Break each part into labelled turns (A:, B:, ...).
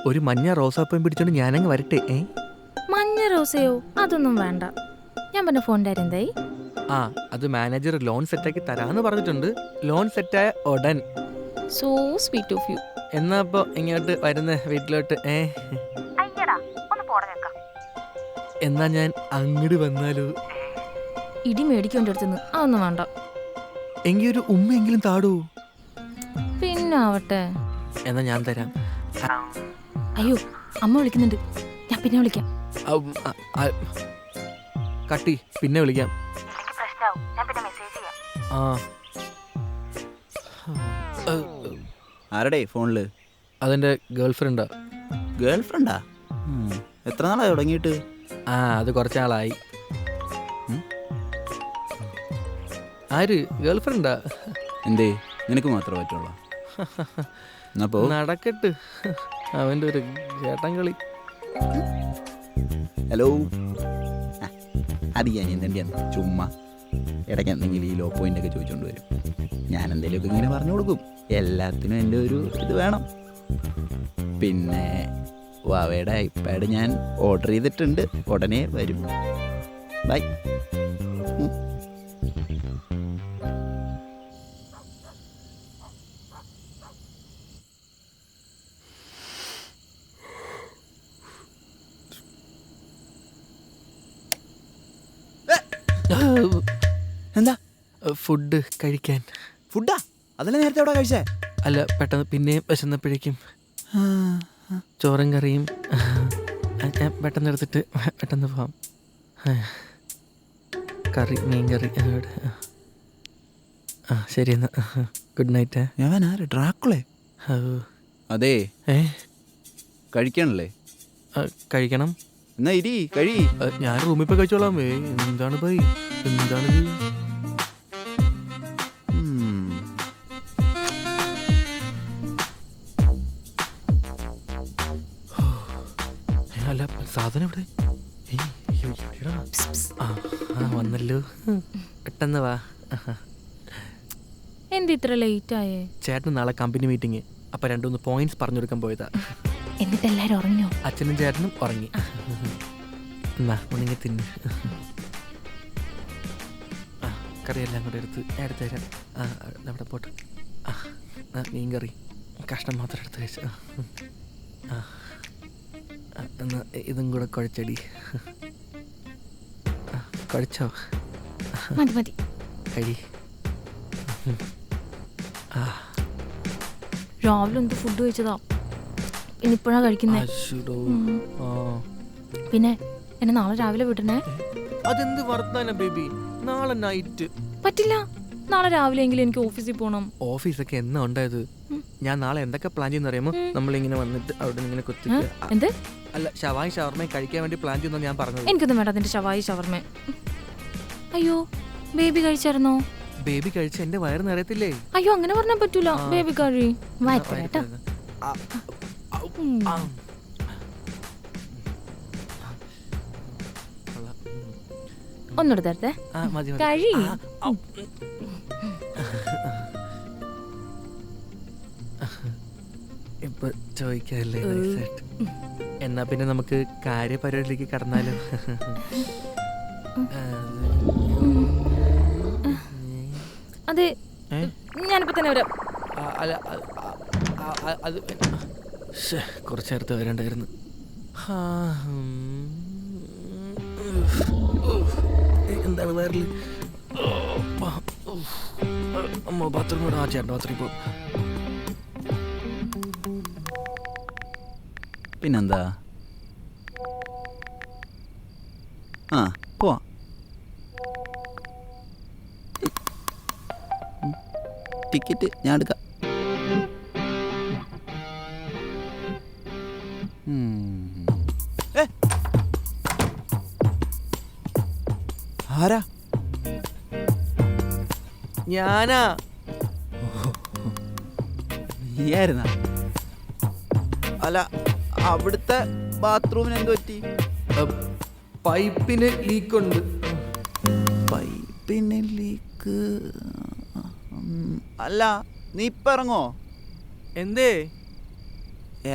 A: ഒരു മഞ്ഞ റോസാപ്പൂം പിടിച്ചോണ്ട് ഞാനങ്ങ് വരട്ടെ.
B: മഞ്ഞ റോസയോ? അതൊന്നും വേണ്ട. ഞാൻ പറഞ്ഞ ഫോണിന്റെ കാര്യം എന്തായി?
A: ആ, അത് മാനേജർ ലോൺ സെറ്റാക്കി തരാന്ന് പറഞ്ഞിട്ടുണ്ട്. ലോൺ സെറ്റായ ഉടൻ.
B: So sweet of you.
A: എന്നാ അപ്പൊ ഇങ്ങോട്ട് വരുന്ന വീട്ടിലോട്ട്? എന്നാ ഞാൻ അങ്ങോട്ട് വന്നാലോ?
B: ഇടി മേടിക്കേണ്ട അടുത്തുനിന്ന് അതൊന്നും വേണ്ട.
A: എങ്കിൽ ഒരു ഉമ്മയെങ്കിലും താടൂ.
B: പിന്നെ ആവട്ടെ.
A: എന്നാ ഞാൻ തരാം.
B: അയ്യോ, അമ്മ വിളിക്കുന്നുണ്ട്, ഞാൻ പിന്നെ വിളിക്കാം.
A: കട്ടി, പിന്നെ വിളിക്കാം. ആ,
C: ആരുടെ ഫോണില്?
A: അതെന്റെ ഗേൾഫ്രണ്ടാ.
C: ഗേൾഫ്രണ്ടാ? എത്ര നാളായി തുടങ്ങിയിട്ട്?
A: ആ, അത് കുറച്ചാളായി. ആര്? ഗേൾഫ്രണ്ടാ.
C: എന്തേ, നിനക്ക് മാത്രമേ പറ്റുള്ളൂ?
A: നടക്കട്ട്, അവന്റെ ഒരു ചേട്ടൻ കളി.
C: ഹലോ, അത് ഞാൻ എന്തെങ്കിലും ചുമ്മാ ഇടയ്ക്ക് എന്തെങ്കിലും ഈ ലോ പോയിന്റ് ഒക്കെ ചോദിച്ചുകൊണ്ട് വരും. ഞാൻ എന്തെങ്കിലുമൊക്കെ ഇങ്ങനെ പറഞ്ഞു കൊടുക്കും. എല്ലാത്തിനും എൻ്റെ ഒരു ഇത് വേണം. പിന്നെ വാവയുടെ ഐപാഡ് ഞാൻ ഓർഡർ ചെയ്തിട്ടുണ്ട്, ഉടനെ വരും. ബൈ. എന്താ?
A: ഫുഡ് കഴിക്കാൻ.
C: ഫുഡാ? അതല്ലേ നേരത്തെ അവിടെ കഴിച്ചേ?
A: അല്ല, പെട്ടെന്ന് പിന്നെയും വിശന്നപ്പോഴേക്കും ചോറും കറിയും ഞാൻ പെട്ടെന്ന് എടുത്തിട്ട് പെട്ടെന്ന് പോവാം. കറി, മീൻ കറി. ആ, ശരി എന്നാ. Good night.
C: ഞാൻ ആര്? ഡ്രാക്കുളെ? അതെ, കഴിക്കണല്ലേ?
A: കഴിക്കണം.
C: എന്നാ ഇരി, കഴി.
A: ഞാൻ റൂമിൽ പോയി കഴിച്ചോളാം. എന്താണ് പോയി? എന്താണിത്? അല്ല, സാധനം ഇവിടെ വന്നല്ലോ. പെട്ടെന്ന് വാ.
B: എന്താ ഇത്ര ലേറ്റ് ആയേ?
A: ചേട്ടന് നാളെ കമ്പനി മീറ്റിംഗ്, അപ്പൊ 2-3 പോയിന്റ്സ് പറഞ്ഞു കൊടുക്കാൻ പോയതാ.
B: എന്നിട്ട് എല്ലാരും ഉറങ്ങിയോ?
A: അച്ഛനും ചേട്ടനും ഉറങ്ങി. എന്നാ ഉണങ്ങി തിന്ന്. കറിയെല്ലാം കൂടെ എടുത്ത് തരാം. അവിടെ പോട്ടെ. മീൻ കറി കഷ്ണം മാത്രം എടുത്ത് കഴിച്ചു. എന്നാ ഇതും കൂടെ കുഴച്ചടി. കുഴച്ചോ?
B: മതി മതി,
A: കഴി.
B: രാവിലെ എന്ത് ഫുഡ് കഴിച്ചതാ, ഇനിയിപ്പോഴാ കഴിക്കുന്നേ. പിന്നെ എന്നെ നാളെ രാവിലെ വിടണേ.
A: അതെന്ത് വർത്താനം ബേബി? നാളെ നൈറ്റ്
B: പറ്റില്ല, നാളെ രാവിലെ എങ്കിലും എനിക്ക് ഓഫീസിൽ പോകണം.
A: ഓഫീസൊക്കെ എന്നാ ഉണ്ടായത്? ഞാൻ നാളെ എന്തൊക്കെ പ്ലാൻ ചെയ്യുന്ന അറിയാമോ? നമ്മളിങ്ങനെ വന്നിട്ട് അവിടെ ഇങ്ങനെ
B: എന്ത്?
A: അല്ല, ഷവായി ഷവർമ കഴിക്കാൻ വേണ്ടി പ്ലാൻ ചെയ്യുന്ന ഞാൻ പറഞ്ഞത്.
B: എനിക്കൊന്നും വേണ്ട അതിന്റെ ഷവായി ഷവർമ. അയ്യോ, ബേബി കഴിച്ചായിരുന്നോ?
A: ബേബി കഴിച്ച എന്റെ വയറ് നിറയത്തില്ലേ?
B: അയ്യോ, അങ്ങനെ പറഞ്ഞാൽ പറ്റൂല. ബേബി കറി വയറ്റേട്ടാ. ഒന്നുകൂടെ തരട്ടെ? കഴി.
A: ഇപ്പൊ ചോദിക്കാല്ലേ? എന്നാ പിന്നെ നമുക്ക് കാര്യപരിപാടിയിലേക്ക് കടന്നാലോ?
B: അതെ, ഞാനിപ്പോ തന്നെ വരാം.
A: അല്ല, അത് കുറച്ച് നേരത്തെ വരണ്ടായിരുന്നു. എന്താണ് വയറിൽ? അമ്മ ബാത്റൂം കൂടെ. ചേട്ടൻ ബാത്റൂമിൽ പോകും.
C: പിന്നെന്താ? പോവാ. ടിക്കറ്റ് ഞാൻ എടുക്കാം. ആരാ?
A: ഞാനാ.
C: നീയായിരുന്നാ? അല്ല, അവിടുത്തെ ബാത്റൂമിന് എന്ത് പറ്റി?
A: പൈപ്പിന് ലീക്കുണ്ട്.
C: പൈപ്പിന് ലീക്ക്? അല്ല, നീ ഇപ്പം ഇറങ്ങോ?
A: എന്തേ?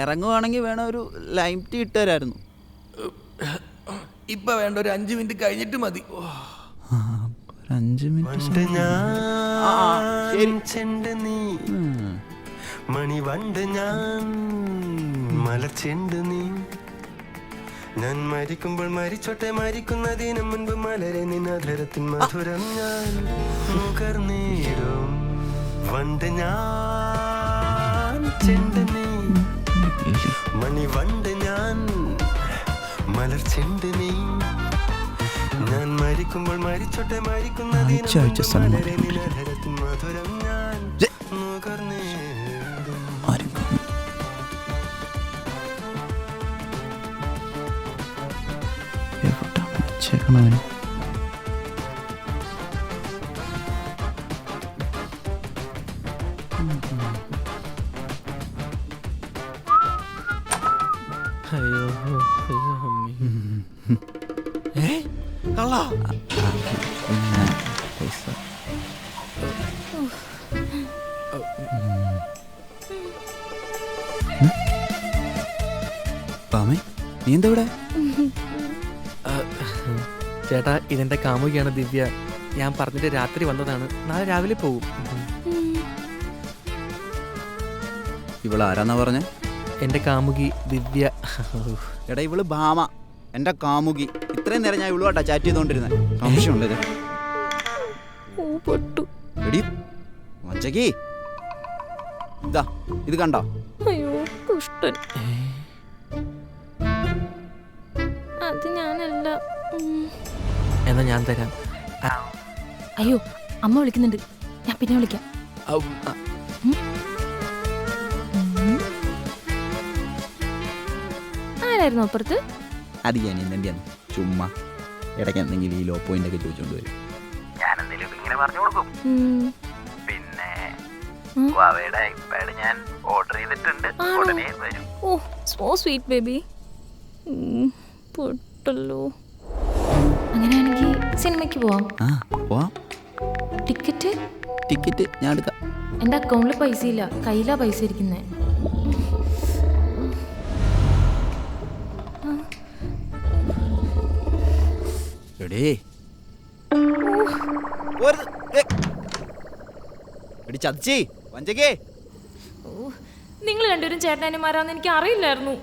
C: ഇറങ്ങുവാണെങ്കിൽ വേണം ഒരു ലൈം ടീ ഇട്ടുതരായിരുന്നു.
A: ഇപ്പൊ വേണ്ട, ഒരു 5 മിനിറ്റ് കഴിഞ്ഞിട്ട് മതി.
C: ഒരു 5 മിനിറ്റ്.
D: മണി വണ്ട് ഞാൻ മലച്ചെണ്ട് നീ. ഞാൻ മരിക്കുമ്പോൾ മരിച്ചോട്ടെ, മരിക്കുന്നതിന് മുൻപ് മലരെ നിന്നധരത്തിൻ മധുരം ഞാൻ നുകർന്നിടും. വണ്ട് ഞാൻ ചെണ്ട് നീ, മണി വണ്ട് ഞാൻ മലർച്ചെണ്ട് നീ. ഞാൻ മരിക്കുമ്പോൾ മരിച്ചോട്ടെ, മരിക്കുന്നതിന് മലരെ നിന്നധരത്തിൻ മധുരം ഞാൻ നുകർന്നിടും.
C: ചേക്കണവന്
A: അയ്യോ അയ്യോ അമ്മി. കള്ളാ.
C: പൈസ പാമേ, നീ എന്താ ഇവിടെ?
A: ചേട്ടാ, ഇതെന്റെ കാമുകിയാണ് ദിവ്യ. ഞാൻ പറഞ്ഞിട്ട് രാത്രി വന്നതാണ്. നാളെ രാവിലെ പോകും.
C: ഇവളാരാന്നാ പറഞ്ഞേ?
A: എന്റെ കാമുകി ദിവ്യ.
C: എടാ, ഇവള് ഭാമ, എന്റെ കാമുകി. ഇത്രയും നേരം ഞാൻ ഇവളുമായിട്ടാ ചാറ്റ് ചെയ്തോണ്ടിരുന്നത്. സംശയമുണ്ട് ഇത്. എടി വഞ്ചകി, ഇതാ ഇത് കണ്ടോ?
B: അയ്യോ കുഷ്ടൻ. അത് ഞാനല്ല.
A: എന്നാ ഞാൻ തരാം.
B: അയ്യോ, അമ്മ വിളിക്കുന്നുണ്ട്, ഞാൻ പിന്നെ വിളിക്കാം. ആരായിരുന്നു അപ്പുറത്ത്?
C: അത് ഞാൻ എന്തെങ്കിലും ചുമ്മാ ഇടയ്ക്ക് എന്തെങ്കിലും ഈ ലോ പോയിന്റ് ഒക്കെ ചോദിച്ചോണ്ട് വരും. ഞാൻ എന്തെങ്കിലും ഇങ്ങനെ പറഞ്ഞു കൊടുക്കും. പിന്നെ അവയുടെ ഐപാഡ് ഞാൻ ഓർഡർ ചെയ്തിട്ടുണ്ട്, ഉടനെ വരും.
B: ഓ സോ സ്വീറ്റ് ബേബി. പൊട്ടല്ലോ. അങ്ങനെയാണെങ്കിൽ സിനിമയ്ക്ക് പോവാം.
C: പോവാം. ടിക്കറ്റ് ഞാൻ എടുക്കാം.
B: എൻ്റെ അക്കൗണ്ടിൽ പൈസ ഇല്ല, കയ്യിലാ പൈസ ഇരിക്കുന്നേ.
C: ചച്ചി വഞ്ചകേ,
B: നിങ്ങൾ രണ്ടുപേരും ചേട്ടനാനിമാരാന്ന് എനിക്ക് അറിയില്ലായിരുന്നു.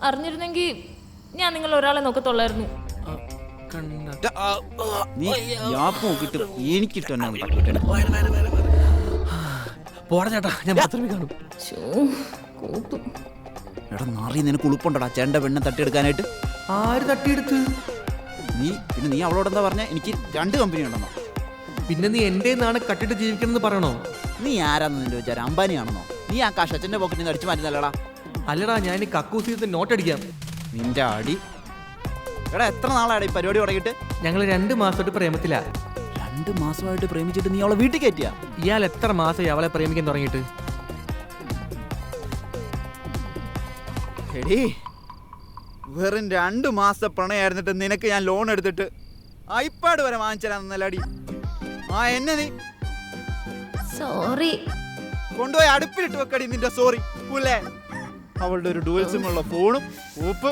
B: അറിഞ്ഞിരുന്നെങ്കിൽ ഞാൻ നിങ്ങൾ ഒരാളെ നോക്കത്തുള്ളായിരുന്നു.
A: പോടാ ചേട്ടാ, ഞാൻ ബാത്റൂമിൽ കാണും.
C: എടാ നാറി, നിനക്ക് ഉളുപ്പുണ്ടോടാ ചേട്ടൻ്റെ പെണ്ണെ തട്ടിയെടുക്കാനായിട്ട്?
A: ആര് തട്ടിയെടുത്ത്?
C: നീ അവളോട് എന്താ പറഞ്ഞ? എനിക്ക് 2 കമ്പനി ഉണ്ടെന്നോ?
A: പിന്നെ നീ എന്റെ നാണ് കട്ടിട്ട് ജീവിക്കണമെന്ന് പറയണോ?
C: നീ ആരാന്ന് നിന്റെ വിചാരം? അംബാനിയാണെന്നോ? നീ ആ കാശ് അച്ഛൻ്റെ പോക്കറ്റിൽ നിന്ന് അടിച്ചു മാറ്റുന്നല്ലടാ.
A: അല്ലടാ, ഞാൻ ഈ കക്കൂസിന്ന് നോട്ടടിക്കാം.
C: നിന്റെ അടി. എടാ എത്ര നാളാണ് ഈ പരിപാടി തുടങ്ങിയിട്ട്?
A: ഞങ്ങൾ 2 മാസമായിട്ട് പ്രേമത്തിലാ.
C: 2 മാസമായിട്ട് പ്രേമിച്ചിട്ട് നീ അവളെ വീട്ടിൽ കയറ്റിയാ?
A: ഇയാൾ എത്ര മാസമായി അവളെ പ്രേമിക്കാൻ തുടങ്ങിയിട്ട്?
C: എടീ, വെറും 2 മാസത്തെ പ്രണയായിരുന്നിട്ട് നിനക്ക് ഞാൻ ലോൺ എടുത്തിട്ട് ഐപാഡ് വരെ വാങ്ങിച്ചരാന്നല്ലടി. എന്നെ നീ
B: സോറി
C: കൊണ്ടുപോയി അടുപ്പിലിട്ട് വെക്കടി നിന്റെ സോറി പുല്ലേ. അവളുടെ ഒരു ഡുവൽ സിം ഉള്ള ഫോണും ഉപ്പ്.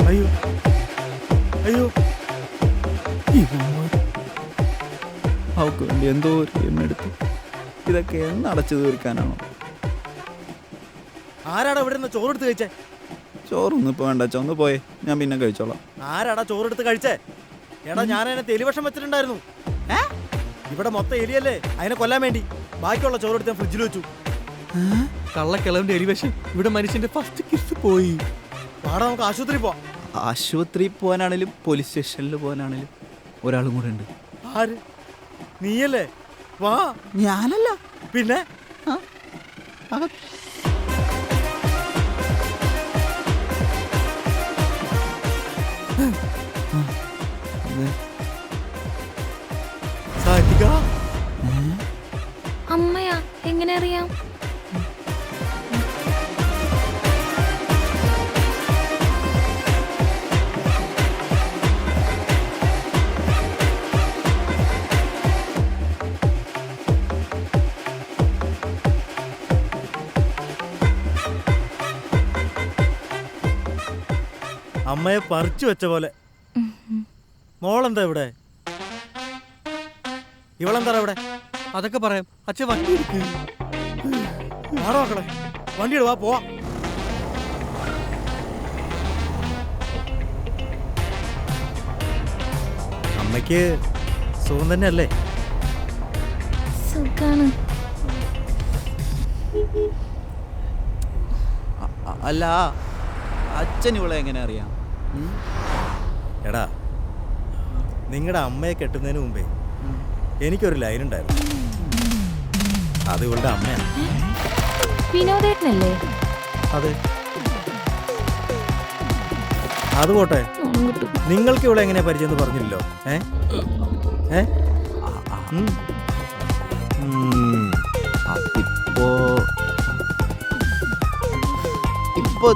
A: അയ്യോ അയ്യോ,
C: അവൾക്ക് വേണ്ടി എന്തോ ഒരു എണ്ണെടുത്തു. ഇതൊക്കെ എന്നടച്ചു തീർക്കാനാണോ?
E: ആരാടാ ഇവിടെ നിന്ന് ചോറെടുത്ത് കഴിച്ചേ?
C: ചോറൊന്നും ഇപ്പൊ വേണ്ട, ഒന്ന് പോയേ, ഞാൻ പിന്നെ കഴിച്ചോളാം.
E: ആരാടാ ചോറെടുത്ത് കഴിച്ചേ? എടാ ഞാൻ അതിനെ തെലിവഷം വെച്ചിട്ടുണ്ടായിരുന്നു. ഇവിടെ മൊത്തം എലിയല്ലേ, അതിനെ കൊല്ലാൻ വേണ്ടി ബാക്കിയുള്ള ചോറെടുത്ത് ഞാൻ ഫ്രിഡ്ജിൽ വെച്ചു.
A: കള്ളക്കിളവിന്റെ എലിവശം. ഇവിടെ മനുഷ്യന്റെ ഫസ്റ്റ് കിസ് പോയി.
E: പാടാ, നമുക്ക് ആശുപത്രി പോവാം.
C: ആശുപത്രി പോകാനാണേലും പോലീസ് സ്റ്റേഷനിൽ പോകാനാണേലും ഒരാളും കൂടെ ഉണ്ട്.
E: ആര്? നീയല്ലേ? വാ.
C: ഞാനല്ല
E: പിന്നെ
B: അമ്മയാ? എങ്ങനെ അറിയാം?
E: അമ്മയെ പറിച്ചു വെച്ച പോലെ. മോളെന്താ ഇവിടെ? ഇവളെന്താ ഇവിടെ?
A: അതൊക്കെ പറയാം. അച്ഛൻ വണ്ടി എടുക്ക്.
E: ആടോ മക്കളെ, വണ്ടി ഇടുവാ, പോവാ. അമ്മയ്ക്ക് സുഖം തന്നെയല്ലേ?
B: സുഖാണ്.
C: അല്ല, അച്ഛൻ ഇവളെ എങ്ങനെ അറിയാം?
E: എടാ, നിങ്ങളുടെ അമ്മയെ കെട്ടുന്നതിന് മുമ്പേ എനിക്കൊരു ലൈൻ ഉണ്ടായിരുന്നു. അത് ഇവളുടെ അമ്മയാണ്.
B: വിനോദേട്ടനല്ലേ?
E: അതെ. അത് പോട്ടെ, നിങ്ങൾക്ക് ഇവിടെ എങ്ങനെ പരിചയം എന്ന് പറഞ്ഞില്ലല്ലോ.
C: ഇപ്പോ